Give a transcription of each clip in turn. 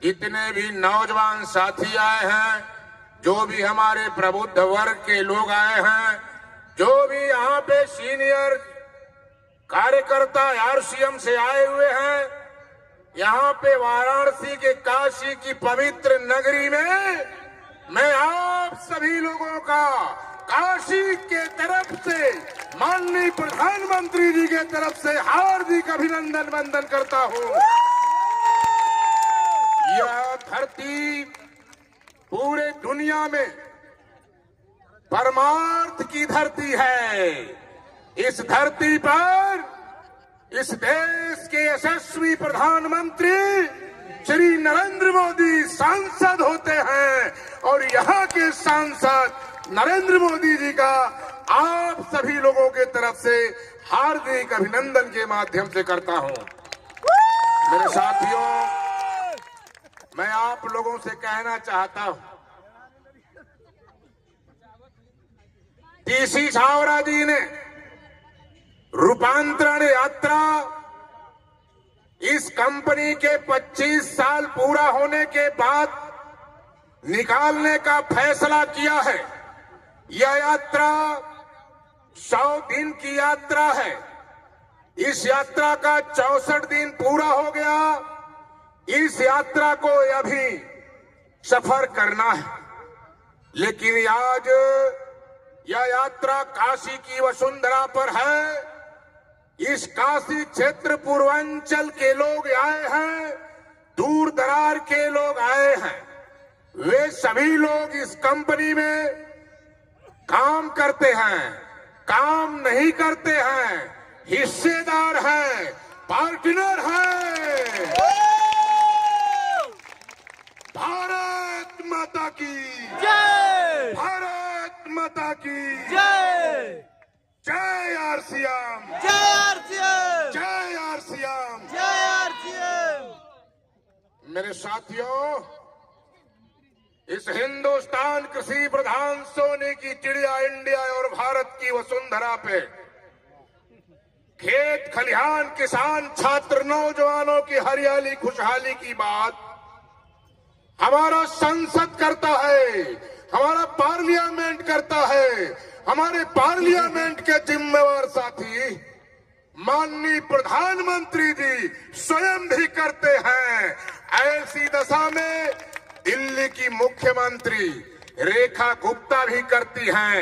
जितने भी नौजवान साथी आए हैं, जो भी हमारे प्रबुद्ध वर्ग के लोग आए हैं, जो भी यहाँ पे सीनियर कार्यकर्ता आरसीएम से आए हुए हैं, यहाँ पे वाराणसी के काशी की पवित्र नगरी में मैं आप सभी लोगों का काशी के तरफ से माननीय प्रधानमंत्री जी के तरफ से हार्दिक अभिनंदन वंदन करता हूँ। यह धरती पूरे दुनिया में परमार्थ की धरती है। इस धरती पर इस देश के यशस्वी प्रधानमंत्री श्री नरेंद्र मोदी सांसद होते हैं और यहाँ के सांसद नरेंद्र मोदी जी का आप सभी लोगों के तरफ से हार्दिक अभिनंदन के माध्यम से करता हूँ। मेरे साथियों, मैं आप लोगों से कहना चाहता हूँ, टीसी छावरा जी ने रूपांतरण यात्रा इस कंपनी के 25 साल पूरा होने के बाद निकालने का फैसला किया है। यह यात्रा 100 दिन की यात्रा है। इस यात्रा का 64 दिन पूरा हो गया। इस यात्रा को अभी सफर करना है, लेकिन आज यह यात्रा काशी की वसुंधरा पर है। इस काशी क्षेत्र पूर्वांचल के लोग आए हैं, दूर दरार के लोग आए हैं। वे सभी लोग इस कंपनी में काम करते हैं, काम नहीं करते हैं, हिस्सेदार हैं, पार्टनर हैं। भारत माता की जय, भारत माता की जय, जय आरसीएम, जय आरसीएम, जय आरसीएम। जय आरसीएम। मेरे साथियों, इस हिंदुस्तान कृषि प्रधान सोने की चिड़िया इंडिया और भारत की वसुंधरा पे खेत खलिहान किसान छात्र नौजवानों की हरियाली खुशहाली की बात हमारा संसद करता है, हमारा पार्लियामेंट करता है। हमारे पार्लियामेंट के जिम्मेवार साथी माननीय प्रधानमंत्री जी स्वयं भी करते हैं। ऐसी दशा में दिल्ली की मुख्यमंत्री रेखा गुप्ता भी करती हैं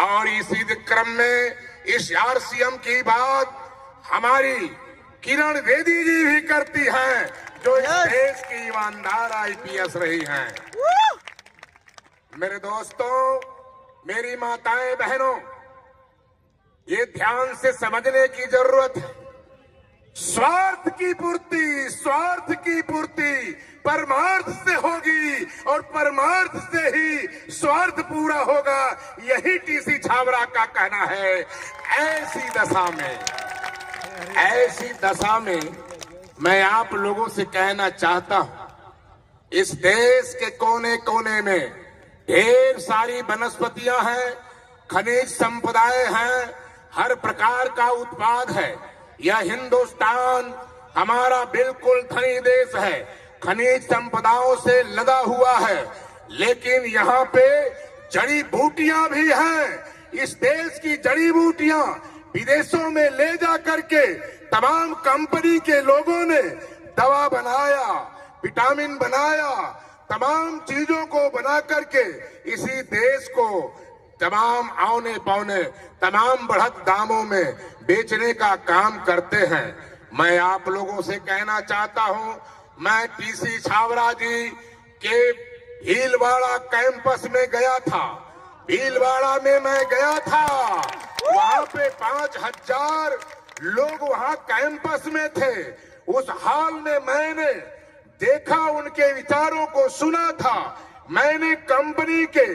और इसी क्रम में इस आरसीएम की बात हमारी किरण बेदी जी भी करती हैं, जो इस देश की ईमानदार आईपीएस रही हैं। मेरे दोस्तों, मेरी माताएं बहनों, ये ध्यान से समझने की जरूरत है। स्वार्थ की पूर्ति परमार्थ से होगी और परमार्थ से ही स्वार्थ पूरा होगा, यही टीसी छावरा का कहना है। ऐसी दशा में मैं आप लोगों से कहना चाहता हूं, इस देश के कोने कोने में ढेर सारी वनस्पतियां हैं, खनिज संपदाएं हैं, हर प्रकार का उत्पाद है। यह हिंदुस्तान हमारा बिल्कुल धनी देश है, खनिज संपदाओं से लदा हुआ है, लेकिन यहाँ पे जड़ी बूटियां भी हैं। इस देश की जड़ी बूटियां विदेशों में ले जा करके तमाम कंपनी के लोगों ने दवा बनाया, विटामिन बनाया, तमाम चीजों को बना करके इसी देश को तमाम औने पौने तमाम बढ़त दामों में बेचने का काम करते हैं। मैं आप लोगों से कहना चाहता हूं, मैं टीसी छावरा जी के भीलवाड़ा कैंपस में गया था। भीलवाड़ा में मैं गया था, वहां पे 5000 लोग वहां कैंपस में थे। उस हाल में मैंने देखा, उनके विचारों को सुना था। मैंने कंपनी के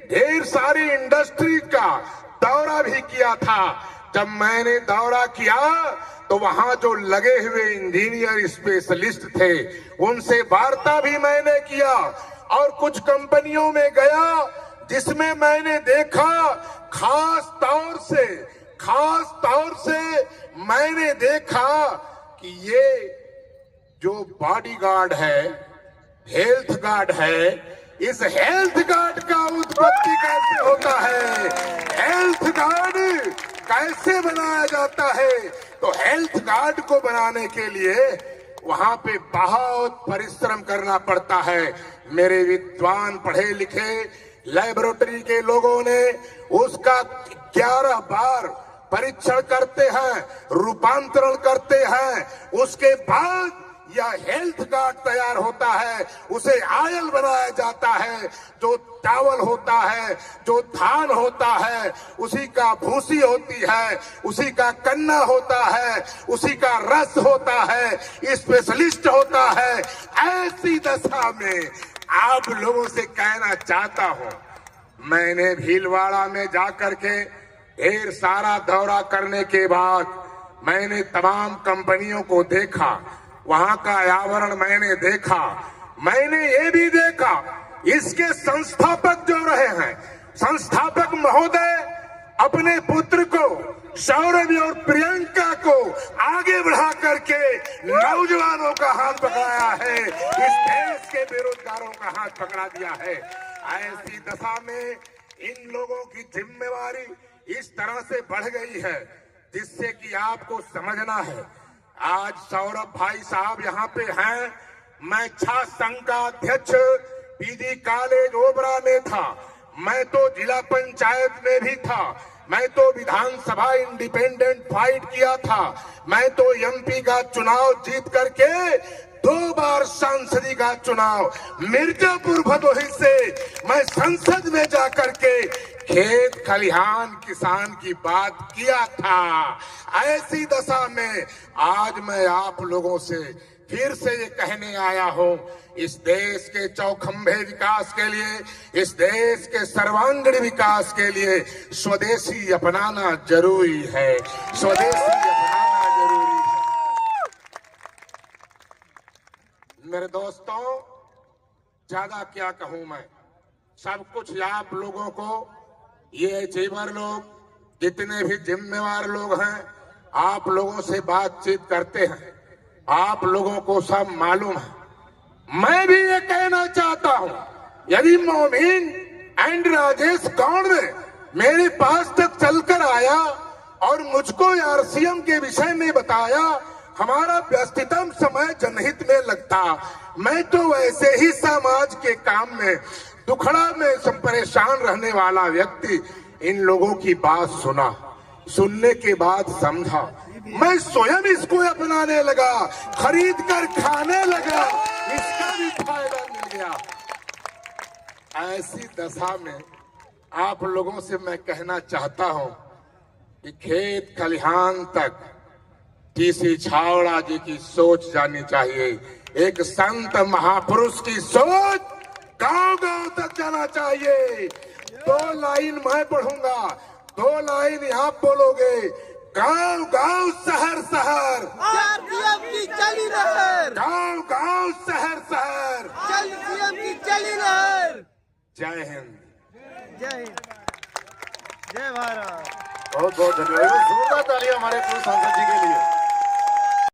ढेर सारी इंडस्ट्री का दौरा भी किया था। जब मैंने दौरा किया तो वहां जो लगे हुए इंजीनियर स्पेशलिस्ट थे, उनसे वार्ता भी मैंने किया और कुछ कंपनियों में गया जिसमें मैंने देखा, खास तौर से मैंने देखा कि ये जो बॉडीगार्ड है हेल्थ कार्ड है, इस हेल्थ कार्ड का उत्पत्ति कैसे होता है, हेल्थ कार्ड कैसे बनाया जाता है। तो हेल्थ कार्ड को बनाने के लिए वहां पे बहुत परिश्रम करना पड़ता है। मेरे विद्वान पढ़े लिखे लैबोरेटरी के लोगों ने उसका 11 बार परीक्षण करते हैं, रूपांतरण करते हैं, उसके बाद यह हेल्थ कार्ड तैयार होता है। उसे आयल बनाया जाता है, जो चावल होता है, जो धान होता है, उसी का भूसी होती है, उसी का कन्ना होता है, उसी का रस होता है, स्पेशलिस्ट होता है। ऐसी दशा में आप लोगों से कहना चाहता हूं, मैंने भीलवाड़ा में जाकर के ढेर सारा दौरा करने के बाद मैंने तमाम कंपनियों को देखा, वहां का आवरण मैंने देखा। मैंने ये भी देखा इसके संस्थापक जो रहे हैं, संस्थापक महोदय अपने पुत्र को सौरभ और प्रियंका को आगे बढ़ा करके नौजवानों का हाथ पकड़ाया है, इस देश के बेरोजगारों का हाथ पकड़ा दिया है। ऐसी दशा में इन लोगों की जिम्मेवारी इस तरह से बढ़ गई है जिससे कि आपको समझना है। आज सौरभ भाई साहब यहाँ पे हैं, मैं छात्र संघ का अध्यक्ष पीजी कॉलेज ओबरा में था, मैं तो जिला पंचायत में भी था, मैं तो विधानसभा इंडिपेंडेंट फाइट किया था, मैं तो एमपी का चुनाव जीत करके 2 बार सांसदी का चुनाव मिर्जापुर भदोही से मैं संसद में जाकर के खेत खलिहान किसान की बात किया था। ऐसी दशा में आज मैं आप लोगों से फिर से ये कहने आया हूं, इस देश के चौखंबे विकास के लिए, इस देश के सर्वांगीण विकास के लिए स्वदेशी अपनाना जरूरी है, स्वदेशी अपनाना जरूरी है। मेरे दोस्तों, ज्यादा क्या कहूं मैं, सब कुछ आप लोगों को, ये अचीवर लोग, जितने भी जिम्मेवार लोग हैं, आप लोगों से बातचीत करते हैं, आप लोगों को सब मालूम है। मैं भी ये कहना चाहता हूं, यदि मोमिन एंड राजेश गौड़ में मेरे पास तक चलकर आया और मुझको आरसीएम के विषय में बताया, हमारा व्यस्ततम समय जनहित में लगता, मैं तो वैसे ही समाज के काम में दुखड़ा में परेशान रहने वाला व्यक्ति इन लोगों की बात सुना, सुनने के बाद समझा, मैं स्वयं इसको अपनाने लगा, खरीद कर खाने लगा, इसका भी फायदा मिल गया। ऐसी दशा में आप लोगों से मैं कहना चाहता हूं कि खेत खलिहान तक टीसी छावड़ा जी की सोच जानी चाहिए, एक संत महापुरुष की सोच गांव-गांव तक जाना चाहिए। 2 लाइन मैं पढ़ूंगा, 2 लाइन आप बोलोगे, गांव-गांव शहर-शहर सीएम की चली लहर, गांव-गांव शहर-शहर सीएम की चली लहर। जय हिंद, जय हिंद, जय भारत। बहुत बहुत धन्यवाद। जोरदार तालियां हमारे पूर्व सांसद जी के लिए।